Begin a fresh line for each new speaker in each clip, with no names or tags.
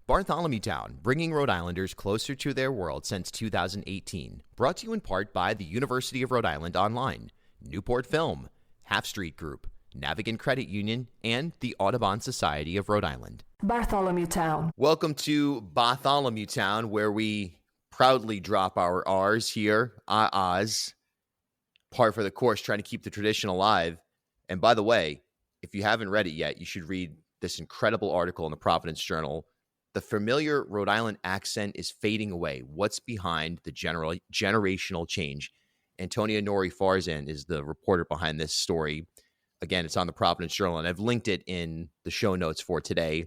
Bartholomew Town, bringing Rhode Islanders closer to their world since 2018. Brought to you in part by the University of Rhode Island Online, Newport Film, Half Street Group, Navigant Credit Union, and the Audubon Society of Rhode Island.
Bartholomew Town.
Welcome to Bartholomew Town, where we proudly drop our R's here, ahs, par for the course, trying to keep the tradition alive. And by the way, if you haven't read it yet, you should read this incredible article in the Providence Journal. The familiar Rhode Island accent is fading away. What's behind the generational change? Antonia, Noori, Farzan is the reporter behind this story. Again, it's on the Providence Journal, and I've linked it in the show notes for today.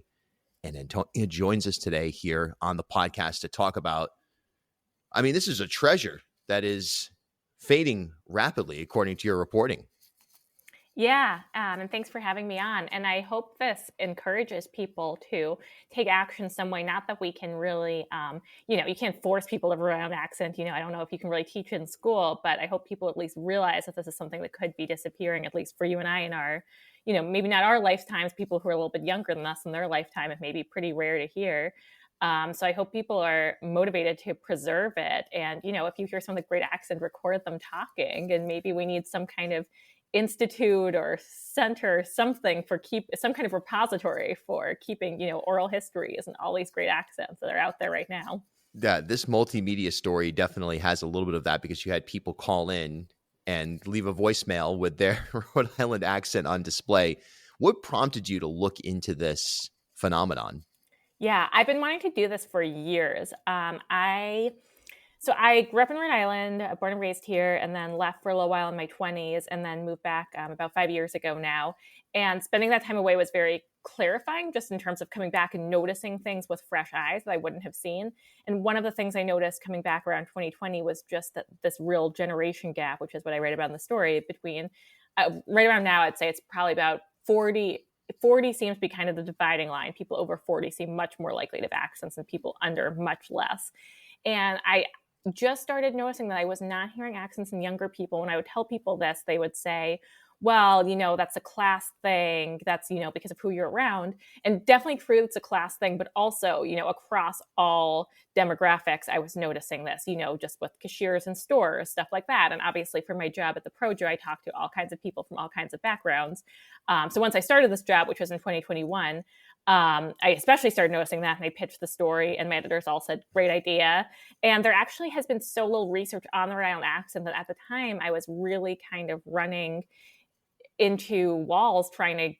And Antonia joins us today here on the podcast to talk about, this is a treasure that is fading rapidly, according to your reporting.
Yeah, and thanks for having me on. And I hope this encourages people to take action some way. Not that we can really, you can't force people to rely on accent. I don't know if you can really teach in school, but I hope people at least realize that this is something that could be disappearing, at least for you and I in our, maybe not our lifetimes, people who are a little bit younger than us in their lifetime, it may be pretty rare to hear. So I hope people are motivated to preserve it. And, if you hear some of the great accent, record them talking, and maybe we need some kind of institute or center, something for some kind of repository for keeping, oral histories and all these great accents that are out there right now.
Yeah, this multimedia story definitely has a little bit of that, because you had people call in and leave a voicemail with their Rhode Island accent on display. What prompted you to look into this phenomenon?
Yeah, I've been wanting to do this for years. So I grew up in Rhode Island, born and raised here, and then left for a little while in my 20s, and then moved back about 5 years ago now. And spending that time away was very clarifying, just in terms of coming back and noticing things with fresh eyes that I wouldn't have seen. And one of the things I noticed coming back around 2020 was just that this real generation gap, which is what I write about in the story, between right around now, I'd say it's probably about 40 seems to be kind of the dividing line. People over 40 seem much more likely to have accents, and people under much less. And I just started noticing that I was not hearing accents in younger people. When I would tell people this, they would say, well, that's a class thing. That's, because of who you're around. And definitely true, it's a class thing, but also, across all demographics, I was noticing this, just with cashiers in stores, stuff like that. And obviously for my job at the ProJo, I talked to all kinds of people from all kinds of backgrounds. So once I started this job, which was in 2021, I especially started noticing that, and I pitched the story, and my editors all said, great idea. And there actually has been so little research on the Rhode Island accent that at the time I was really kind of running into walls trying to,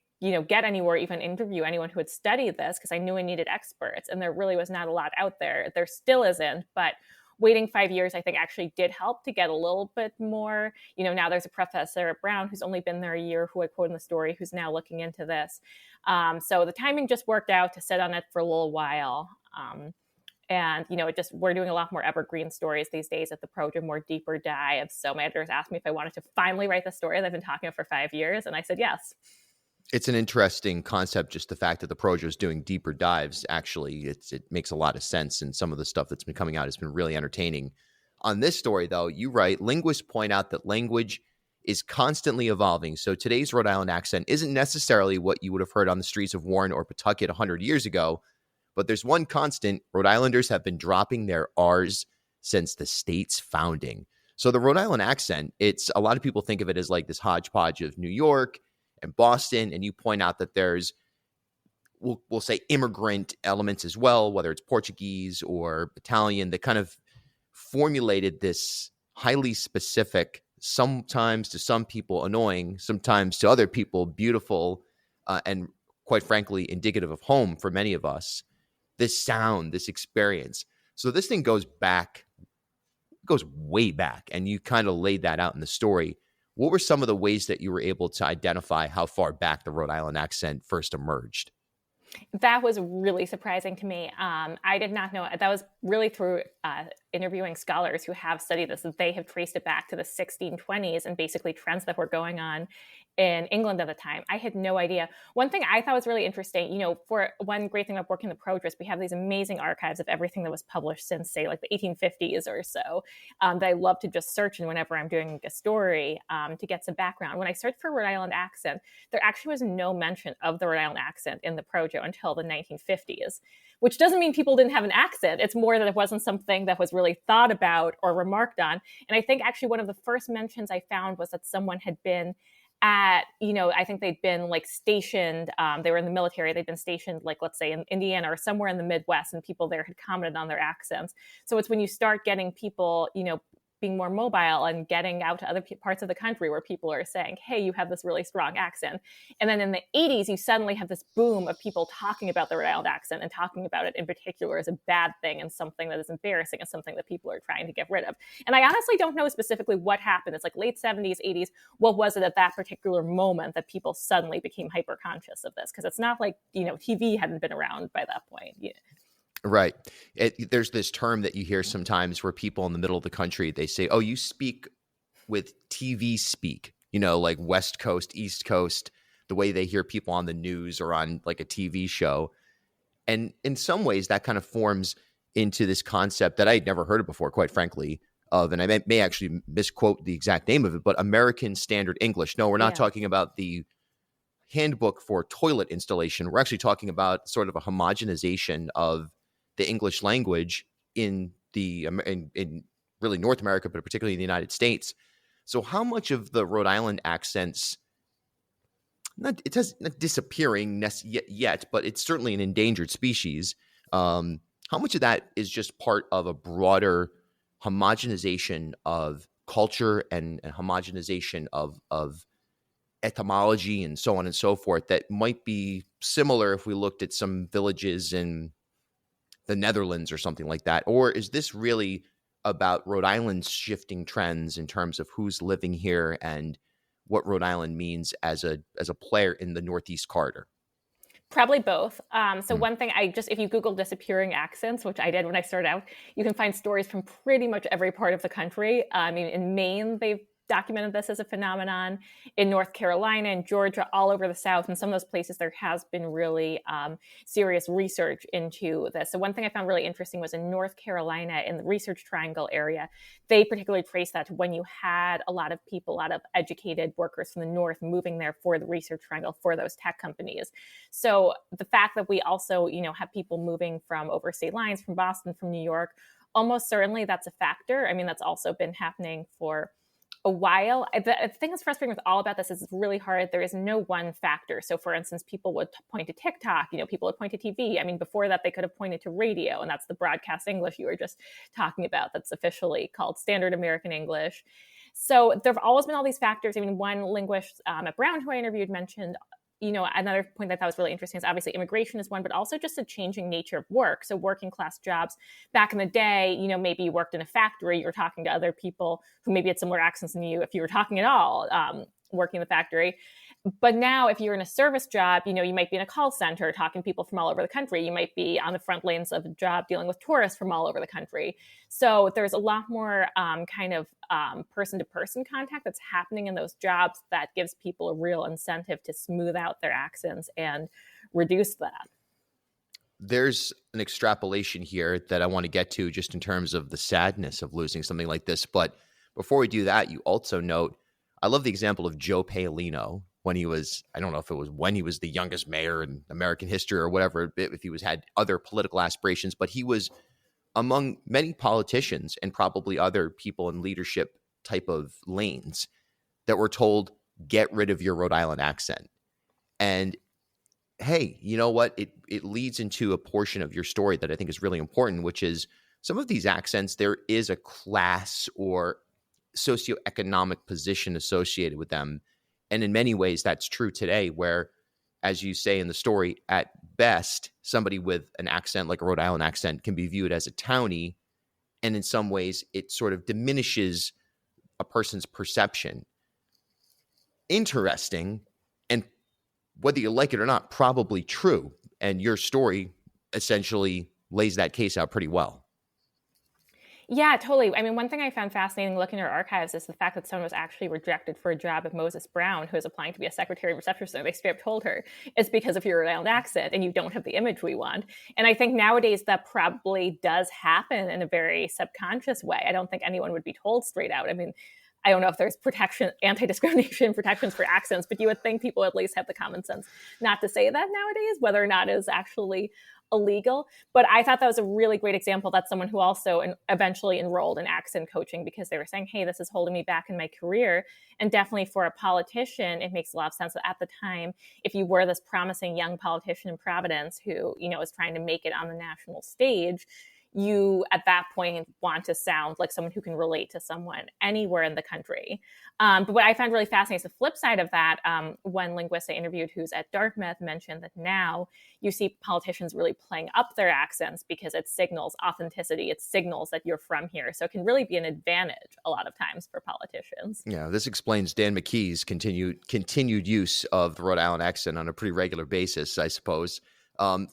get anywhere, even interview anyone who had studied this, because I knew I needed experts, and there really was not a lot out there. There still isn't, but waiting 5 years, I think, actually did help to get a little bit more. Now there's a professor at Brown who's only been there a year, who I quote in the story, who's now looking into this. So the timing just worked out to sit on it for a little while. And, we're doing a lot more evergreen stories these days at the ProJo, more deeper dives. So my editors asked me if I wanted to finally write the story that I've been talking about for 5 years. And I said, yes.
It's an interesting concept, just the fact that the ProJo is doing deeper dives. Actually, it makes a lot of sense. And some of the stuff that's been coming out has been really entertaining. On this story, though, you write, linguists point out that language is constantly evolving. So today's Rhode Island accent isn't necessarily what you would have heard on the streets of Warren or Pawtucket 100 years ago. But there's one constant: Rhode Islanders have been dropping their R's since the state's founding. So the Rhode Island accent, a lot of people think of it as like this hodgepodge of New York and Boston. And you point out that there's, we'll say, immigrant elements as well, whether it's Portuguese or Italian, that kind of formulated this highly specific, sometimes to some people annoying, sometimes to other people beautiful, and quite frankly, indicative of home for many of us. This sound, this experience. So this thing goes way back, and you kind of laid that out in the story. What were some of the ways that you were able to identify how far back the Rhode Island accent first emerged?
That was really surprising to me. I did not know. That was really through interviewing scholars who have studied this. They have traced it back to the 1620s and basically trends that were going on in England at the time. I had no idea. One thing I thought was really interesting, for one great thing about working in the ProJo's, we have these amazing archives of everything that was published since, say, like the 1850s or so, that I love to just search in whenever I'm doing a story, to get some background. When I searched for Rhode Island accent, there actually was no mention of the Rhode Island accent in the ProJo until the 1950s, which doesn't mean people didn't have an accent. It's more that it wasn't something that was really thought about or remarked on. And I think actually one of the first mentions I found was that someone had been I think they'd been like stationed, they were in the military, they'd been stationed, like, let's say in Indiana or somewhere in the Midwest, and people there had commented on their accents. So it's when you start getting people, being more mobile and getting out to other parts of the country where people are saying, hey, you have this really strong accent. And then in the 80s, you suddenly have this boom of people talking about the Rhode Island accent and talking about it in particular as a bad thing and something that is embarrassing and something that people are trying to get rid of. And I honestly don't know specifically what happened. It's like late 70s, 80s. What was it at that particular moment that people suddenly became hyper conscious of this? Because it's not like, TV hadn't been around by that point. Yeah.
Right. There's this term that you hear sometimes where people in the middle of the country, they say, oh, you speak with TV speak, like West Coast, East Coast, the way they hear people on the news or on like a TV show. And in some ways that kind of forms into this concept that I had never heard of before, quite frankly, and I may actually misquote the exact name of it, but American Standard English. No, we're not talking about the handbook for toilet installation. We're actually talking about sort of a homogenization of the English language in really North America, but particularly in the United States. So how much of the Rhode Island accents, not disappearing yet, but it's certainly an endangered species. How much of that is just part of a broader homogenization of culture and homogenization of etymology and so on and so forth that might be similar if we looked at some villages in the Netherlands or something like that? Or is this really about Rhode Island's shifting trends in terms of who's living here and what Rhode Island means as a player in the Northeast corridor?
Probably both. One thing if you Google disappearing accents, which I did when I started out, you can find stories from pretty much every part of the country. I mean, in Maine, they've documented this as a phenomenon. In North Carolina and Georgia, all over the South, and some of those places, there has been really serious research into this. So one thing I found really interesting was in North Carolina, in the Research Triangle area, they particularly traced that to when you had a lot of people, a lot of educated workers from the North moving there for the Research Triangle for those tech companies. So the fact that we also, have people moving from over state lines, from Boston, from New York, almost certainly that's a factor. I mean, that's also been happening for a while. The thing that's frustrating with all about this is it's really hard. There is no one factor. So for instance, people would point to TikTok, people would point to TV. I mean, before that, they could have pointed to radio, and that's the broadcast English you were just talking about. That's officially called Standard American English. So there have always been all these factors. I mean, one linguist at Brown who I interviewed mentioned, another point that I thought was really interesting is obviously immigration is one, but also just the changing nature of work. So working class jobs back in the day, maybe you worked in a factory, you were talking to other people who maybe had similar accents than you, if you were talking at all, working in the factory. But now if you're in a service job, you might be in a call center talking to people from all over the country. You might be on the front lanes of a job dealing with tourists from all over the country. So there's a lot more person-to-person contact that's happening in those jobs that gives people a real incentive to smooth out their accents and reduce that.
There's an extrapolation here that I want to get to just in terms of the sadness of losing something like this. But before we do that, you also note, I love the example of Joe Paolino when he was, I don't know if it was when he was the youngest mayor in American history or whatever, if he had other political aspirations, but he was among many politicians and probably other people in leadership type of lanes that were told, get rid of your Rhode Island accent. And hey, you know what? It leads into a portion of your story that I think is really important, which is some of these accents, there is a class or socioeconomic position associated with them. And in many ways, that's true today, where, as you say in the story, at best, somebody with an accent like a Rhode Island accent can be viewed as a townie. And in some ways, it sort of diminishes a person's perception. Interesting. And whether you like it or not, probably true. And your story essentially lays that case out pretty well.
Yeah, totally. I mean, one thing I found fascinating looking at our archives is the fact that someone was actually rejected for a job at Moses Brown, who was applying to be a secretary of receptionist. They straight up told her it's because of your Rhode Island accent and you don't have the image we want. And I think nowadays that probably does happen in a very subconscious way. I don't think anyone would be told straight out. I mean, I don't know if there's protection, anti-discrimination protections for accents, but you would think people at least have the common sense not to say that nowadays, whether or not it is actually illegal. But I thought that was a really great example. That's someone who also eventually enrolled in accent coaching because they were saying, hey, this is holding me back in my career. And definitely for a politician, it makes a lot of sense that at the time, if you were this promising young politician in Providence who, is trying to make it on the national stage, you at that point want to sound like someone who can relate to someone anywhere in the country. But what I found really fascinating is the flip side of that. One linguist I interviewed who's at Dartmouth mentioned that now you see politicians really playing up their accents because it signals authenticity. It signals that you're from here. So it can really be an advantage a lot of times for politicians.
Yeah, this explains Dan McKee's continued use of the Rhode Island accent on a pretty regular basis, I suppose.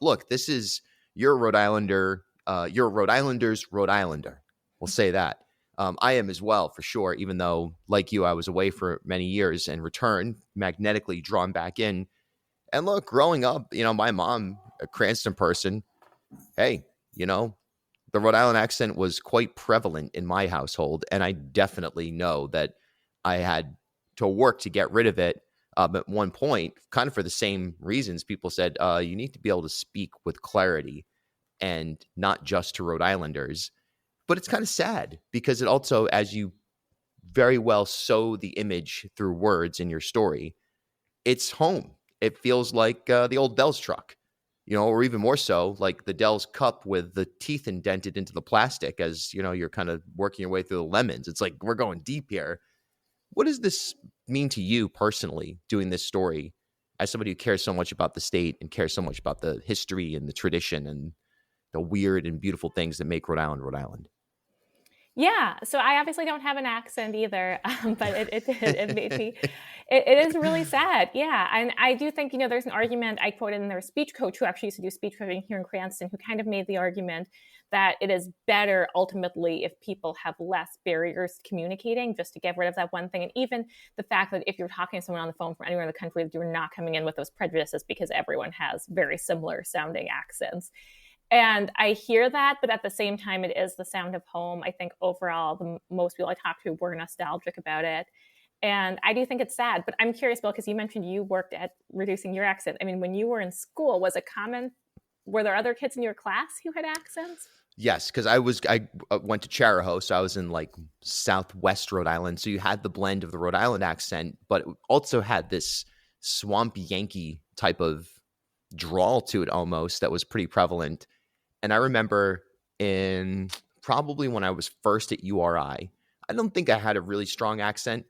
Look, this is you're a Rhode Islander. You're a Rhode Islander's Rhode Islander. We'll say that. I am as well, for sure, even though, like you, I was away for many years and returned, magnetically drawn back in. And look, growing up, my mom, a Cranston person, hey, the Rhode Island accent was quite prevalent in my household. And I definitely know that I had to work to get rid of it. At one point, kind of for the same reasons, people said, you need to be able to speak with clarity and not just to Rhode Islanders. But it's kind of sad because it also, as you very well sow the image through words in your story, it's home. It feels like the old Dell's truck, or even more so like the Dell's cup with the teeth indented into the plastic as, you're kind of working your way through the lemons. It's like, we're going deep here. What does this mean to you personally, doing this story, as somebody who cares so much about the state and cares so much about the history and the tradition and the weird and beautiful things that make Rhode Island, Rhode Island?
Yeah, so I obviously don't have an accent either, but it made me. It is really sad, yeah. And I do think there's an argument I quoted in their speech coach who actually used to do speech coaching here in Cranston, who kind of made the argument that it is better ultimately if people have less barriers to communicating, just to get rid of that one thing. And even the fact that if you're talking to someone on the phone from anywhere in the country, that you're not coming in with those prejudices because everyone has very similar sounding accents. And I hear that, but at the same time, it is the sound of home. I think overall, most people I talk to were nostalgic about it. And I do think it's sad. But I'm curious, Bill, because you mentioned you worked at reducing your accent. I mean, when you were in school, was it common? Were there other kids in your class who had accents?
Yes, because I went to Charahoe, so I was in like Southwest Rhode Island. So you had the blend of the Rhode Island accent, but it also had this swamp Yankee type of drawl to it almost that was pretty prevalent. And I remember probably when I was first at URI, I don't think I had a really strong accent,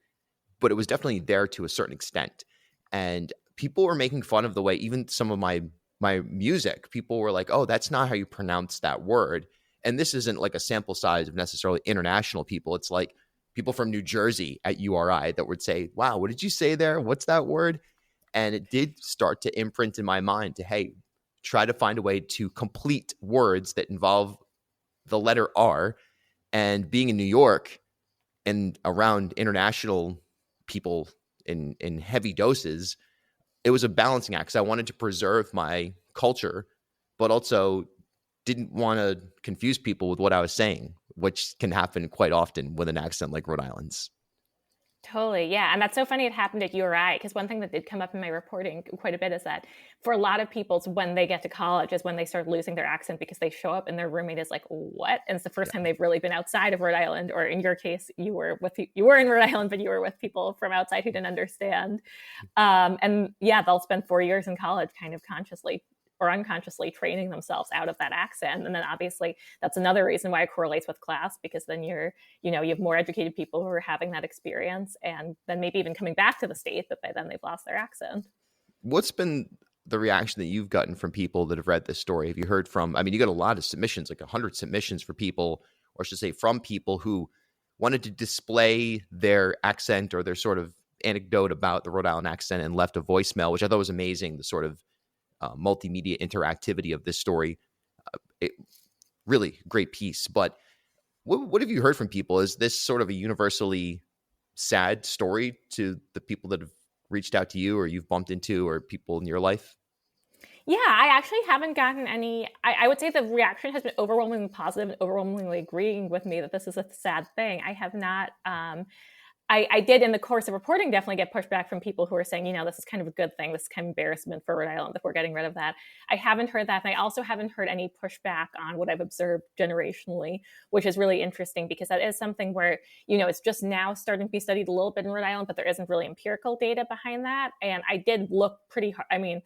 but it was definitely there to a certain extent. And people were making fun of the way, even some of my music, people were like, oh, that's not how you pronounce that word. And this isn't like a sample size of necessarily international people. It's like people from New Jersey at URI that would say, wow, what did you say there? What's that word? And it did start to imprint in my mind to, hey, try to find a way to complete words that involve the letter R. And being in New York and around international people in heavy doses, it was a balancing act because I wanted to preserve my culture, but also didn't want to confuse people with what I was saying, which can happen quite often with an accent like Rhode Island's.
Totally, yeah. And that's so funny it happened at URI, because one thing that did come up in my reporting quite a bit is that for a lot of people, when they get to college is when they start losing their accent because they show up and their roommate is like, what? And it's the first time they've really been outside of Rhode Island, or in your case, you were in Rhode Island, but you were with people from outside who didn't understand. And yeah, they'll spend 4 years in college kind of consciously or unconsciously training themselves out of that accent. And then obviously that's another reason why it correlates with class, because then you have more educated people who are having that experience and then maybe even coming back to the state, but by then they've lost their accent.
What's been the reaction that you've gotten from people that have read this story? Have you heard from, you got a lot of submissions, like 100 submissions for people, or I should say from people who wanted to display their accent or their sort of anecdote about the Rhode Island accent and left a voicemail, which I thought was amazing, the sort of multimedia interactivity of this story. Really great piece. But What have you heard from people? Is this sort of a universally sad story to the people that have reached out to you or you've bumped into or people in your life?
Yeah, I actually haven't gotten any. I would say the reaction has been overwhelmingly positive and overwhelmingly agreeing with me that this is a sad thing. I have not. I did in the course of reporting definitely get pushback from people who are saying, this is kind of a good thing. This is kind of embarrassment for Rhode Island if we're getting rid of that. I haven't heard that. And I also haven't heard any pushback on what I've observed generationally, which is really interesting because that is something where, it's just now starting to be studied a little bit in Rhode Island, but there isn't really empirical data behind that. And I did look pretty hard. I mean,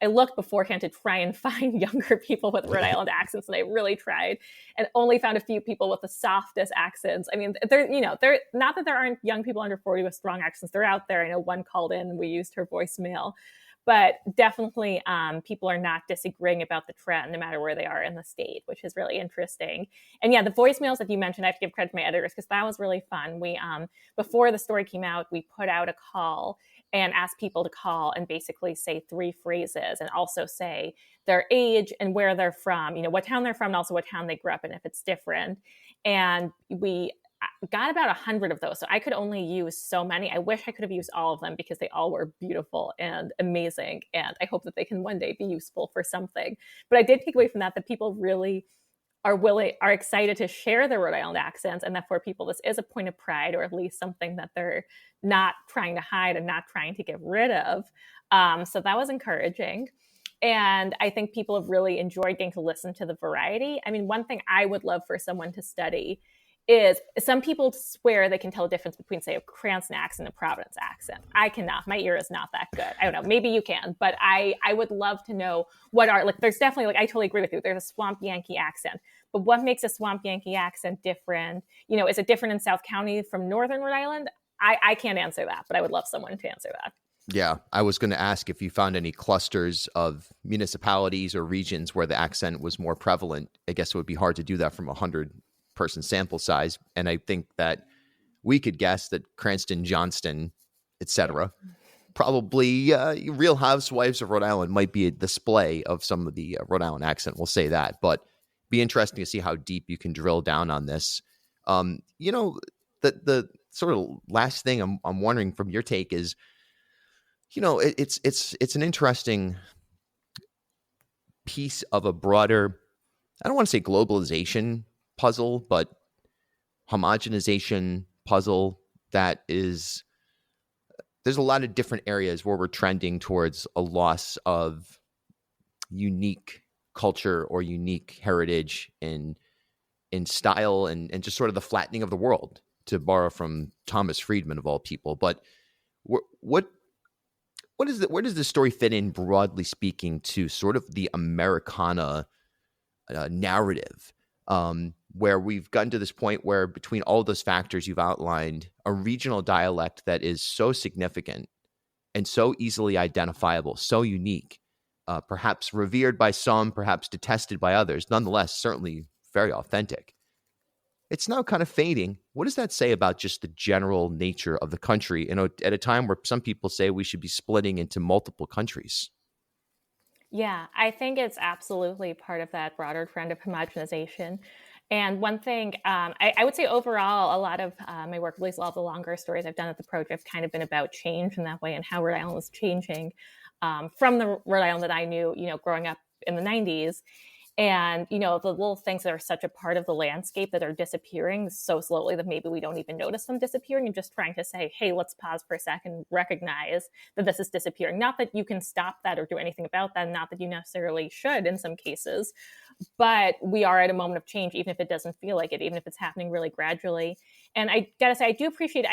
I looked beforehand to try and find younger people with Rhode Island accents, and I really tried, and only found a few people with the softest accents. I mean, they're not that there aren't young people under 40 with strong accents. They're out there. I know one called in, and we used her voicemail, but definitely people are not disagreeing about the trend, no matter where they are in the state, which is really interesting. And yeah, the voicemails that you mentioned, I have to give credit to my editors because that was really fun. We before the story came out, we put out a call and ask people to call and basically say 3 phrases and also say their age and where they're from, what town they're from, and also what town they grew up in if it's different. And we got about 100 of those. So I could only use so many. I wish I could have used all of them because they all were beautiful and amazing. And I hope that they can one day be useful for something. But I did take away from that people really are excited to share their Rhode Island accents, and that for people this is a point of pride, or at least something that they're not trying to hide and not trying to get rid of. So that was encouraging. And I think people have really enjoyed getting to listen to the variety. I mean, one thing I would love for someone to study is some people swear they can tell the difference between, say, a Cranston accent and a Providence accent. I cannot. My ear is not that good. I don't know. Maybe you can. But I would love to know what are, there's definitely, I totally agree with you. There's a Swamp Yankee accent. But what makes a Swamp Yankee accent different? Is it different in South County from Northern Rhode Island? I can't answer that, but I would love someone to answer that.
Yeah, I was going to ask if you found any clusters of municipalities or regions where the accent was more prevalent. I guess it would be hard to do that from 100-person sample size. And I think that we could guess that Cranston, Johnston, etc., probably Real Housewives of Rhode Island might be a display of some of the Rhode Island accent. We'll say that. But be interesting to see how deep you can drill down on this. The sort of last thing I'm wondering from your take is, it's an interesting piece of a broader, I don't want to say globalization puzzle, but homogenization puzzle that is, there's a lot of different areas where we're trending towards a loss of unique culture or unique heritage in style and just sort of the flattening of the world, to borrow from Thomas Friedman of all people. But where does this story fit in, broadly speaking, to sort of the Americana narrative, where we've gotten to this point where between all those factors you've outlined, a regional dialect that is so significant and so easily identifiable, so unique, perhaps revered by some, perhaps detested by others, nonetheless, certainly very authentic. It's now kind of fading. What does that say about just the general nature of the country, at a time where some people say we should be splitting into multiple countries?
Yeah, I think it's absolutely part of that broader trend of homogenization. And one thing I would say overall, a lot of my work, at least a lot of the longer stories I've done at the project, have kind of been about change in that way and how Rhode Island is changing from the Rhode Island that I knew, growing up in the 90s. And, the little things that are such a part of the landscape that are disappearing so slowly that maybe we don't even notice them disappearing, and just trying to say, hey, let's pause for a second, recognize that this is disappearing. Not that you can stop that or do anything about that, not that you necessarily should in some cases, but we are at a moment of change, even if it doesn't feel like it, even if it's happening really gradually. And I gotta say, I do appreciate,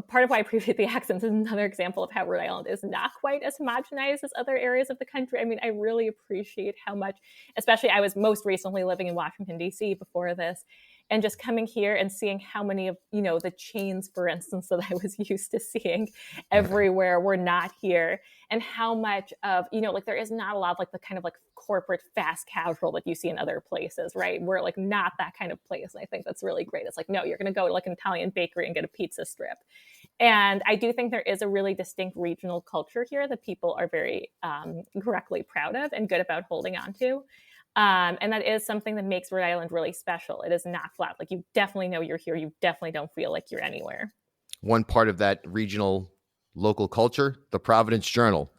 part of why I appreciate the accents is another example of how Rhode Island is not quite as homogenized as other areas of the country. I mean, I really appreciate how much, especially I was most recently living in Washington, D.C. before this, and just coming here and seeing how many of, the chains, for instance, that I was used to seeing everywhere were not here, and how much of, there is not a lot of the kind of corporate fast casual that you see in other places, right? We're not that kind of place. And I think that's really great. It's no, you're going to go to an Italian bakery and get a pizza strip. And I do think there is a really distinct regional culture here that people are very correctly proud of and good about holding on to. And that is something that makes Rhode Island really special. It is not flat. Like, you definitely know you're here. You definitely don't feel like you're anywhere.
One part of that regional local culture, the Providence Journal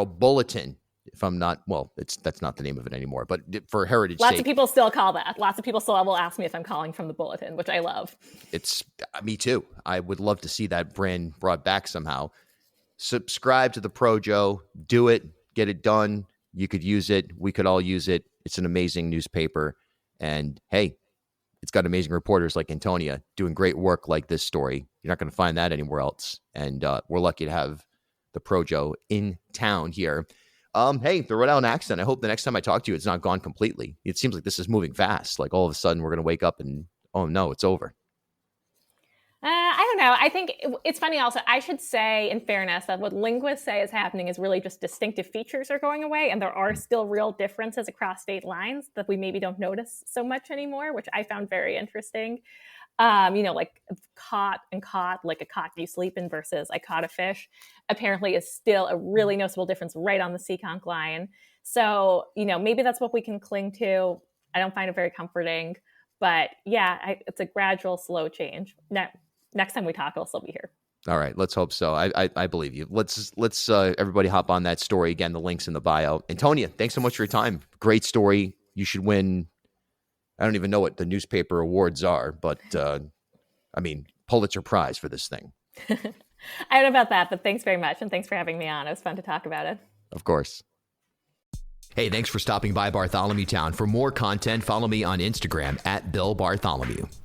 Bulletin. If I'm not, well, that's not the name of it anymore, but for heritage
Lots
sake,
of people still call that. Lots of people still will ask me if I'm calling from the Bulletin, which I love.
It's me too. I would love to see that brand brought back somehow. Subscribe to the ProJo, do it, get it done. You could use it. We could all use it. It's an amazing newspaper. And hey, it's got amazing reporters like Antonia doing great work like this story. You're not going to find that anywhere else. And we're lucky to have the ProJo in town here. Hey, the Rhode Island accent. I hope the next time I talk to you, it's not gone completely. It seems like this is moving fast. Like all of a sudden we're going to wake up and, oh no, it's over.
I don't know. I think it's funny also. I should say, in fairness, that what linguists say is happening is really just distinctive features are going away. And there are still real differences across state lines that we maybe don't notice so much anymore, which I found very interesting. Like caught and caught, like a cot you sleep in versus I caught a fish, apparently is still a really noticeable difference right on the Seekonk line. So, maybe that's what we can cling to. I don't find it very comforting, but yeah, it's a gradual, slow change. Next time we talk, I'll still be here.
All right, let's hope so. I believe you. Let's everybody hop on that story again. The link's in the bio. Antonia, thanks so much for your time. Great story. You should win. I don't even know what the newspaper awards are, but Pulitzer Prize for this thing.
I don't know about that, but thanks very much. And thanks for having me on. It was fun to talk about it.
Of course. Hey, thanks for stopping by Bartholomew Town. For more content, follow me on Instagram @BillBartholomew.